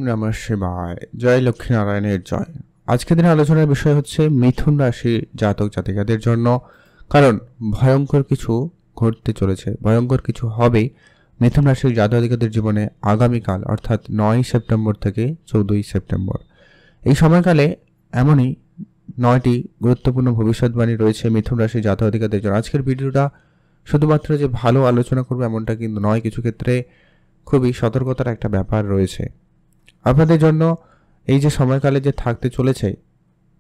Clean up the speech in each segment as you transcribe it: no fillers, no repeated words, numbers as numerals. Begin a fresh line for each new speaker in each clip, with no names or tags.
নমঃ শিবায়। জয় লক্ষ্মীনারায়ণের জয়। আজকের দিনের আলোচনার বিষয় হচ্ছে মিথুন রাশির জাতক জাতিকাদের জন্য, কারণ ভয়ঙ্কর কিছু ঘটতে চলেছে, ভয়ঙ্কর কিছু হবে মিথুন রাশির জাতক জাতিকাদের জীবনে আগামীকাল, অর্থাৎ 9 সেপ্টেম্বর থেকে 14 সেপ্টেম্বর। এই সময়কালে এমনই 9টি গুরুত্বপূর্ণ ভবিষ্যৎবাণী রয়েছে মিথুন রাশির জাতক জাতিকাদের জন্য। আজকের ভিডিওটা শুধুমাত্র যে ভালো আলোচনা করবো এমনটা কিন্তু নয়, কিছু ক্ষেত্রে খুবই সতর্কতার একটা ব্যাপার রয়েছে আপনাদের জন্য। এই যে সময়কালে যে থাকতে চলেছে,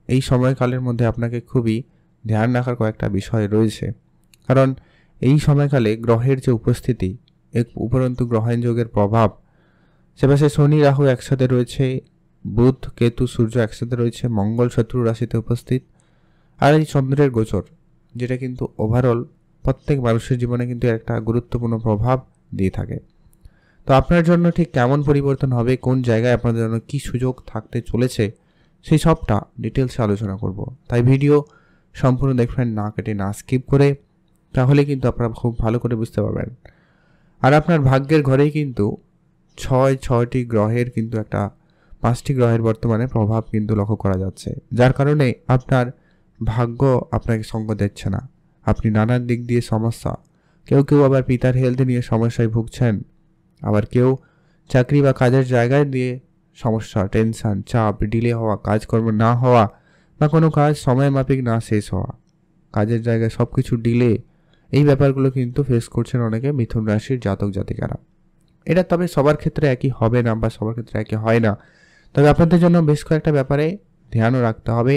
এই সময়কালের মধ্যে আপনাকে খুবই ধ্যান রাখার কয়েকটা বিষয় রয়েছে। কারণ এই সময়কালে গ্রহের যে উপস্থিতি, উপরন্তু গ্রহায়ণ যোগের প্রভাব, সেপাশে শনি রাহু একসাথে রয়েছে, বুধ কেতু সূর্য একসাথে রয়েছে, মঙ্গল শত্রু রাশিতে উপস্থিত, আর এই চন্দ্রের গোচর, যেটা কিন্তু ওভারঅল প্রত্যেক মানুষের জীবনে কিন্তু একটা গুরুত্বপূর্ণ প্রভাব দিয়ে থাকে। তো আপনার জন্য ঠিক কেমন পরিবর্তন হবে, কোন জায়গায় আপনাদের জন্য কী সুযোগ থাকতে চলেছে, সেই সবটা ডিটেলসে আলোচনা করব। তাই ভিডিও সম্পূর্ণ দেখবেন, না কেটে না স্কিপ করে, তাহলে কিন্তু আপনারা খুব ভালো করে বুঝতে পারবেন। আর আপনার ভাগ্যের ঘরেই কিন্তু ছয়টি গ্রহের কিন্তু একটা 5টি গ্রহের বর্তমানে প্রভাব কিন্তু লক্ষ্য করা যাচ্ছে, যার কারণে আপনার ভাগ্য আপনাকে সঙ্গ দিচ্ছে না। আপনি নানান দিক দিয়ে সমস্যা, কেউ আবার পিতার হেলথ নিয়ে সমস্যায় ভুগছেন, আবার কেউ চাকরি বা কাজের জায়গায় দিয়ে সমস্যা, টেনশন, চাপ, ডিলে হওয়া, কাজকর্ম না হওয়া, বা কোনো কাজ সময় মাফিক না শেষ হওয়া, কাজের জায়গায় সব কিছু ডিলে, এই ব্যাপারগুলো কিন্তু ফেস করছেন অনেকে মিথুন রাশির জাতক জাতিকারা। এটা তবে সবার ক্ষেত্রে একই হবে না বা সবার ক্ষেত্রে একই হয় না, তবে আপনাদের জন্য বেশ কয়েকটা ব্যাপারে ধ্যানও রাখতে হবে।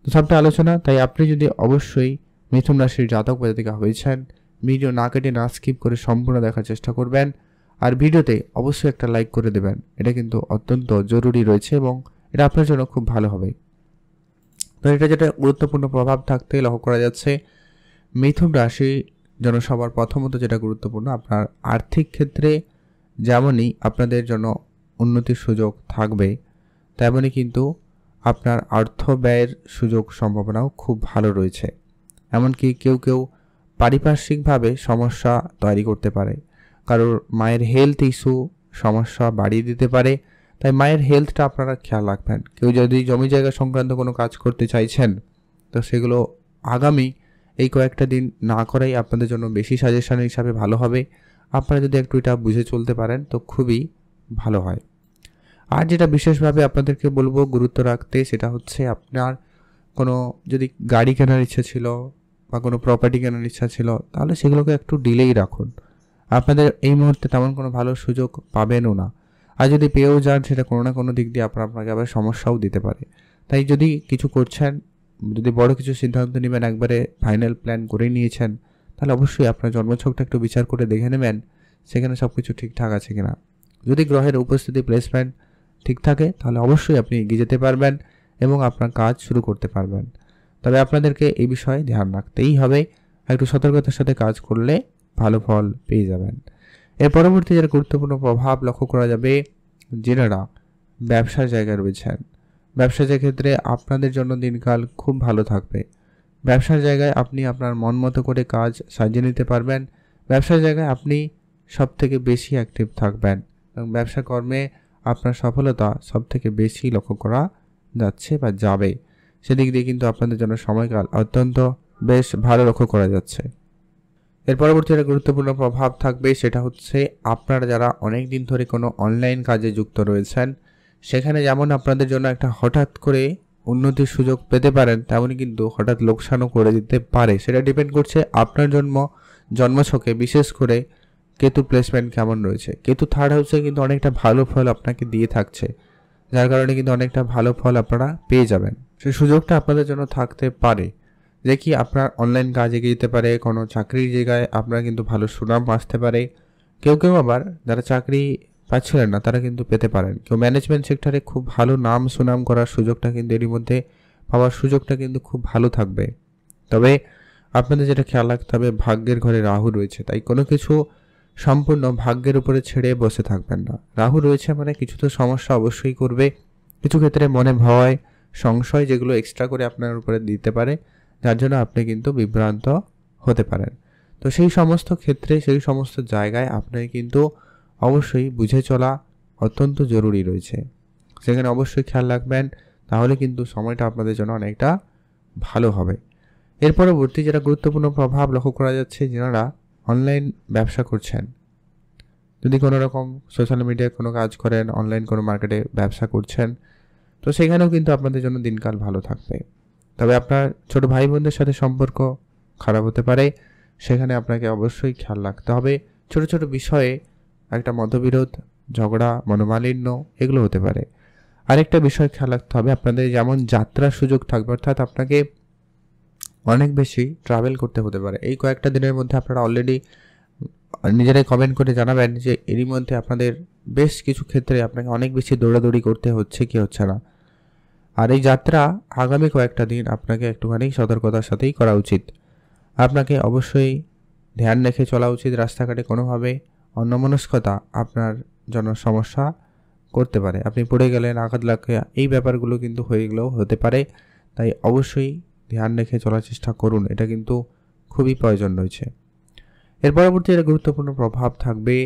তো সবটা আলোচনা, তাই আপনি যদি অবশ্যই মিথুন রাশির জাতক জাতিকা হয়েছেন, ভিডিও না কেটে না স্কিপ করে সম্পূর্ণ দেখার চেষ্টা করবেন। আর ভিডিওতে অবশ্যই একটা লাইক করে দেবেন, এটা কিন্তু অত্যন্ত জরুরি রয়েছে এবং এটা আপনার জন্য খুব ভালো হবে। তো এটা যেটা গুরুত্বপূর্ণ প্রভাব থাকতে লক্ষ্য করা যাচ্ছে মিথুন রাশি জন্য, সবার প্রথমত যেটা গুরুত্বপূর্ণ, আপনার আর্থিক ক্ষেত্রে যেমনই আপনাদের জন্য উন্নতির সুযোগ থাকবে, তেমনই কিন্তু আপনার অর্থ ব্যয়ের সুযোগ সম্ভাবনাও খুব ভালো রয়েছে। এমনকি কেউ পারিপার্শ্বিকভাবে সমস্যা তৈরি করতে পারে, কারোর মায়ের হেলথ ইস্যু সমস্যা বাড়িয়ে দিতে পারে, তাই মায়ের হেলথটা আপনারা খেয়াল রাখবেন। কেউ যদি জমি জায়গা সংক্রান্ত কোনো কাজ করতে চাইছেন, তো সেগুলো আগামী এই কয়েকটা দিন না করাই আপনাদের জন্য বেশি সাজেশন হিসাবে ভালো হবে। আপনারা যদি একটু এটা বুঝে চলতে পারেন তো খুবই ভালো হয়। আর যেটা বিশেষভাবে আপনাদেরকে বলবো গুরুত্ব রাখতে, সেটা হচ্ছে আপনার কোনো যদি গাড়ি কেনার ইচ্ছা ছিল বা কোনো প্রপার্টি কেনার ইচ্ছা ছিল, তাহলে সেগুলোকে একটু ডিলেই রাখুন। আপনাদের এই মুহূর্তে তেমন কোনো ভালো সুযোগ পাবেনও না, আর যদি পেয়েও যান সেটা কোনো না কোনো দিক দিয়ে আপনাকে আবার সমস্যাও দিতে পারে। তাই যদি কিছু করছেন, যদি বড় কিছু সিদ্ধান্ত নেবেন, একবারে ফাইনাল প্ল্যান করে নিয়েছেন, তাহলে অবশ্যই আপনার জন্মছকটা একটু বিচার করে দেখে নেবেন সেখানে সব কিছু ঠিকঠাক আছে কিনা। যদি গ্রহের উপস্থিতি, প্লেসমেন্ট ঠিক থাকে, তাহলে অবশ্যই আপনি এগিয়ে যেতে পারবেন এবং আপনার কাজ শুরু করতে পারবেন। তবে আপনাদেরকে এই বিষয়ে ধ্যান রাখতেই হবে, একটু সতর্কতার সাথে কাজ করলে ভালো ফল পেয়ে যাবেন। এর পরবর্তী যেটা গুরুত্বপূর্ণ প্রভাব লক্ষ্য করা যাবে, যারা ব্যবসার জায়গায় রয়েছেন, ব্যবসার ক্ষেত্রে আপনাদের জন্য দিনকাল খুব ভালো থাকবে। ব্যবসার জায়গায় আপনি আপনার মন মতো করে কাজ সাজিয়ে নিতে পারবেন। ব্যবসার জায়গায় আপনি সব থেকে বেশি অ্যাক্টিভ থাকবেন এবং ব্যবসা কর্মে আপনার সফলতা সব থেকে বেশি লক্ষ্য করা যাচ্ছে বা যাবে। সেদিক দিয়ে কিন্তু আপনাদের জন্য সময়কাল অত্যন্ত বেশ ভালো লক্ষ্য করা যাচ্ছে। এর পরবর্তী একটা গুরুত্বপূর্ণ প্রভাব থাকবে, সেটা হচ্ছে আপনারা যারা অনেক দিন ধরে কোনো অনলাইন কাজে যুক্ত রয়েছেন, সেখানে যেমন আপনাদের জন্য একটা হঠাৎ করে উন্নতির সুযোগ পেতে পারেন, তেমনই কিন্তু হঠাৎ লোকসানও করে দিতে পারে। সেটা ডিপেন্ড করছে আপনার জন্মছকে, বিশেষ করে কেতু প্লেসমেন্ট কেমন রয়েছে। কেতু থার্ড হাউসে কিন্তু অনেকটা ভালো ফল আপনাকে দিয়ে থাকছে, যার কারণে কিন্তু অনেকটা ভালো ফল আপনারা পেয়ে যাবেন। সেই সুযোগটা আপনাদের জন্য থাকতে পারে যে কি আপনার অনলাইন কাজ এগিয়ে যেতে পারে, কোনো চাকরির জায়গায় আপনার কিন্তু ভালো সুনাম আসতে পারে। কেউ আবার যারা চাকরি পাচ্ছিলেন না, তারা কিন্তু পেতে পারেন। কেউ ম্যানেজমেন্ট সেক্টরে খুব ভালো নাম সুনাম করার সুযোগটা কিন্তু এরই মধ্যে পাওয়ার সুযোগটা কিন্তু খুব ভালো থাকবে। তবে আপনাদের যেটা খেয়াল রাখতে হবে, ভাগ্যের ঘরে রাহু রয়েছে, তাই কোনো কিছু সম্পূর্ণ ভাগ্যের উপরে ছেড়ে বসে থাকবেন না। রাহু রয়েছে মানে কিছু তো সমস্যা অবশ্যই করবে, কিছু ক্ষেত্রে মনে ভয়, সংশয় যেগুলো এক্সট্রা করে আপনার উপরে দিতে পারে, যার জন্য আপনি কিন্তু বিভ্রান্ত হতে পারেন। তো সেই সমস্ত ক্ষেত্রে, সেই সমস্ত জায়গায় আপনাকে কিন্তু অবশ্যই বুঝে চলা অত্যন্ত জরুরি রয়েছে। সেখানে অবশ্যই খেয়াল রাখবেন, তাহলে কিন্তু সময়টা আপনাদের জন্য অনেকটা ভালো হবে। এর পরবর্তী যেটা গুরুত্বপূর্ণ প্রভাব লক্ষ্য করা যাচ্ছে, যারা অনলাইন ব্যবসা করছেন, যদি কোনো রকম সোশ্যাল মিডিয়ায় কোনো কাজ করেন, অনলাইন কোনো মার্কেটে ব্যবসা করছেন, তো সেখানেও কিন্তু আপনাদের জন্য দিনকাল ভালো থাকবে। তবে আপনার ছোট ভাই বোনদের সাথে সম্পর্ক খারাপ হতে পারে, সেখানে আপনাকে অবশ্যই খেয়াল রাখতে হবে। ছোট ছোট বিষয়ে একটা মতবিরোধ, ঝগড়া, মনোমালিন্য এগুলো হতে পারে। আরেকটা বিষয় খেয়াল রাখতে হবে, আপনাদের যেমন যাত্রার সুযোগ থাকবে, অর্থাৎ আপনাকে অনেক বেশি ট্রাভেল করতে হতে পারে। এই কয়েকটা দিনের মধ্যে আপনারা অলরেডি নিজেরাই কমেন্ট করে জানাবেন যে এরই মধ্যে আপনাদের বেশ কিছু ক্ষেত্রে আপনাকে অনেক বেশি দৌড়াদৌড়ি করতে হচ্ছে কি হচ্ছে না। আর এই যাত্রা আগামী কয়েকটা দিন আপনাকে একটুখানি সতর্কতার সাথেই করা উচিত। আপনাকে অবশ্যই ধ্যান রেখে চলা উচিত। রাস্তাঘাটে কোনোভাবে অন্যমনস্কতা আপনার জন্য সমস্যা করতে পারে। আপনি পড়ে গেলেন, আঘাত লাগে, এই ব্যাপারগুলো কিন্তু হয়ে গেলেও হতে পারে। তাই অবশ্যই ধ্যান রেখে চলার চেষ্টা করুন, এটা কিন্তু খুবই প্রয়োজন রয়েছে। এর পরবর্তী একটা গুরুত্বপূর্ণ প্রভাব থাকবে,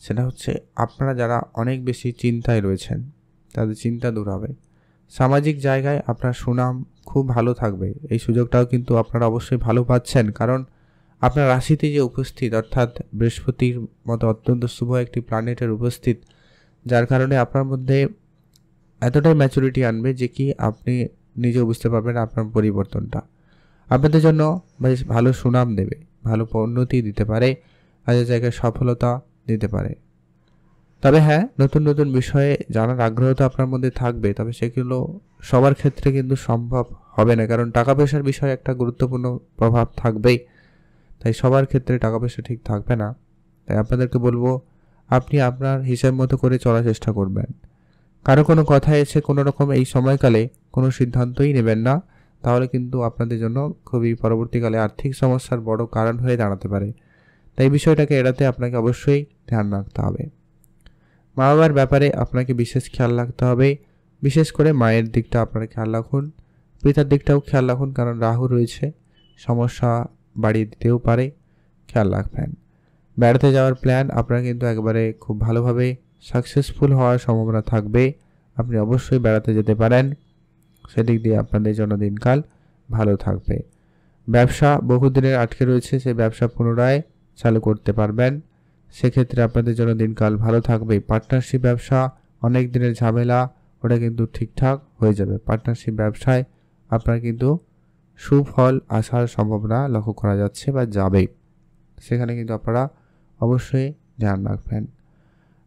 সেটা হচ্ছে আপনারা যারা অনেক বেশি চিন্তায় রয়েছেন, তাদের চিন্তা দূর হবে। সামাজিক জায়গায় আপনার সুনাম খুব ভালো থাকবে। এই সুযোগটাও কিন্তু আপনারা অবশ্যই ভালো পাচ্ছেন, কারণ আপনার রাশিতে যে উপস্থিত, অর্থাৎ বৃহস্পতির মতো অত্যন্ত শুভ একটি প্ল্যানেটের উপস্থিত, যার কারণে আপনার মধ্যে এতটাই ম্যাচুরিটি আনবে যে কি আপনি নিজেও বুঝতে পারবেন আপনার পরিবর্তনটা। আপনাদের জন্য বেশ ভালো সুনাম দেবে, ভালো উন্নতি দিতে পারে, কাজের জায়গায় সফলতা দিতে পারে। তবে হ্যাঁ, নতুন নতুন বিষয়ে জানার আগ্রহ তো আপনার মধ্যে থাকবে, তবে সেগুলো সবার ক্ষেত্রে কিন্তু সম্ভব হবে না, কারণ টাকা পয়সার বিষয়ে একটা গুরুত্বপূর্ণ প্রভাব থাকবেই। তাই সবার ক্ষেত্রে টাকা পয়সা ঠিক থাকবে না। তাই আপনাদেরকে বলবো, আপনি আপনার হিসাব মতো করে চলার চেষ্টা করবেন। কারো কোনো কথা এসে কোনো রকম এই সময়কালে কোনো সিদ্ধান্তই নেবেন না, তাহলে কিন্তু আপনাদের জন্য খুবই পরবর্তীকালে আর্থিক সমস্যার বড় কারণ হয়ে দাঁড়াতে পারে। তাই বিষয়টাকে এড়াতে আপনাকে অবশ্যই ধ্যান রাখতে হবে। মা বাবার ব্যাপারে আপনাকে বিশেষ খেয়াল রাখতে হবে। বিশেষ করে মায়ের দিকটা আপনারা খেয়াল রাখুন, পিতার দিকটাও খেয়াল রাখুন, কারণ রাহু রয়েছে, সমস্যা বাড়িয়ে দিতেও পারে, খেয়াল রাখবেন। বেড়াতে যাওয়ার প্ল্যান আপনার কিন্তু একবারে খুব ভালোভাবে সাকসেসফুল হওয়ার সম্ভাবনা থাকবে। আপনি অবশ্যই বেড়াতে যেতে পারেন, সেদিক দিয়ে আপনাদের জন্য দিনকাল ভালো থাকবে। ব্যবসা বহুদিনের আটকে রয়েছে, সেই ব্যবসা পুনরায় চালু করতে পারবেন, সেক্ষেত্রে আপনাদের জন্য দিনকাল ভালো থাকবে। পার্টনারশিপ ব্যবসা অনেক দিনের ঝামেলা, ওটা কিন্তু ঠিকঠাক হয়ে যাবে। পার্টনারশিপ ব্যবসায় আপনার কিন্তু সুফল আসার সম্ভাবনা লক্ষ্য করা যাচ্ছে বা যাবে, সেখানে কিন্তু আপনারা অবশ্যই ধ্যান রাখবেন।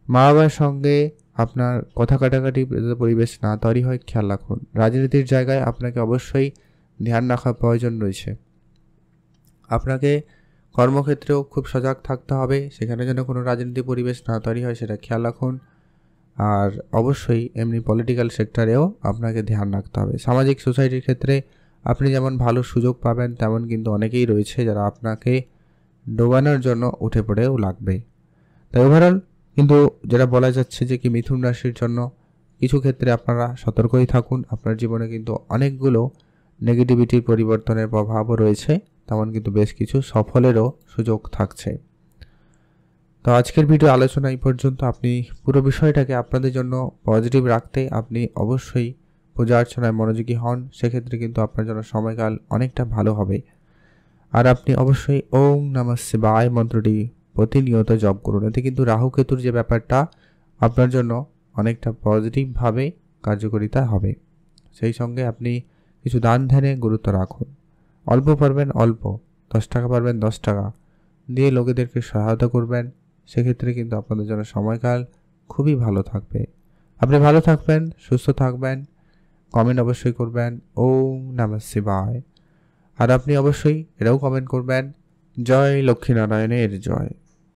মা বাবার সঙ্গে আপনার কথা কাটাকাটি পরিবেশ না তৈরি হয়, খেয়াল রাখুন। রাজনীতির জায়গায় আপনাকে অবশ্যই ধ্যান রাখা প্রয়োজন রয়েছে। আপনাকে কর্মক্ষেত্রেও খুব সজাগ থাকতে হবে, সেখানে যেন কোনো রাজনীতি পরিবেশ না তৈরি হয় সেটা খেয়াল রাখুন। আর অবশ্যই এমনি পলিটিক্যাল সেক্টরেও আপনাকে ধ্যান রাখতে হবে। সামাজিক সোসাইটির ক্ষেত্রে আপনি যেমন ভালো সুযোগ পাবেন, তেমন কিন্তু অনেকেই রয়েছে যারা আপনাকে ডোবানোর জন্য উঠে পড়েও লাগবে। তাই ওভারঅল কিন্তু যেটা বলা যাচ্ছে যে কি মিথুন রাশির জন্য কিছু ক্ষেত্রে আপনারা সতর্কই থাকুন। আপনার জীবনে কিন্তু অনেকগুলো নেগেটিভিটির পরিবর্তনের প্রভাবও রয়েছে, তেমন কিন্তু বেশ কিছু সফলেরও সুযোগ থাকছে। তো আজকের ভিডিও আলোচনা এই পর্যন্ত। আপনি পুরো বিষয়টাকে আপনাদের জন্য পজিটিভ রাখতে আপনি অবশ্যই পূজা অর্চনায় মনোযোগী হন, সেক্ষেত্রে কিন্তু আপনার জন্য সময়কাল অনেকটা ভালো হবে। আর আপনি অবশ্যই ওম নমঃ শিবায় মন্ত্রটি প্রতিনিয়ত জপ করুন, এতে কিন্তু রাহু কেতুর যে ব্যাপারটা আপনার জন্য অনেকটা পজিটিভভাবে কার্যকারিতা হবে। সেই সঙ্গে আপনি কিছু দান ধ্যানে গুরুত্ব রাখুন। অল্প পারবেন অল্প, 10 টাকা পারবেন 10 টাকা দিয়ে লোকেদেরকে সহায়তা করবেন, সেক্ষেত্রে কিন্তু আপনাদের জন্য সময়কাল খুবই ভালো থাকবে। আপনি ভালো থাকবেন, সুস্থ থাকবেন, কমেন্ট অবশ্যই করবেন ওম নমঃ শিবায়। আর আপনি অবশ্যই এটাও কমেন্ট করবেন জয় লক্ষ্মীনারায়ণের জয়।